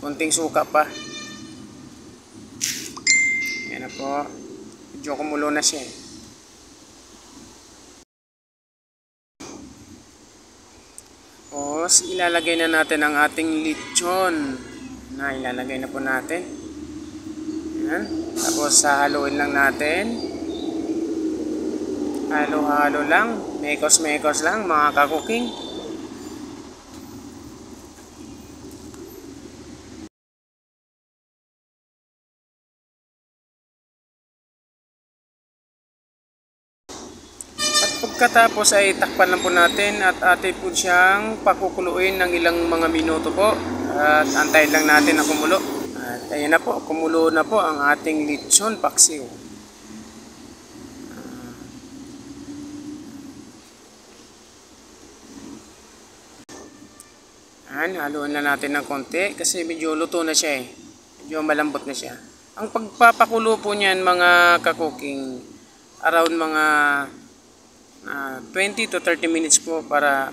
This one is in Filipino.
Konting suka pa. Yan na po. Medyo kumulo na siya. Tapos ilalagay na natin ang ating lechon. Ilalagay na po natin. Yan. Tapos hahaluin lang natin. Halo-halo lang. Mekos-mekos lang mga kakuking. Pagkatapos ay takpan lang po natin at atin po siyang pakukuluin ng ilang mga minuto po at antayin lang natin na kumulo. At ayan na po, kumulo na po ang ating lechon paksiw. Haluan na natin ng konti kasi medyo luto na siya medyo malambot na siya. Ang pagpapakulo po niyan mga kakuking, around mga 20 to 30 minutes po para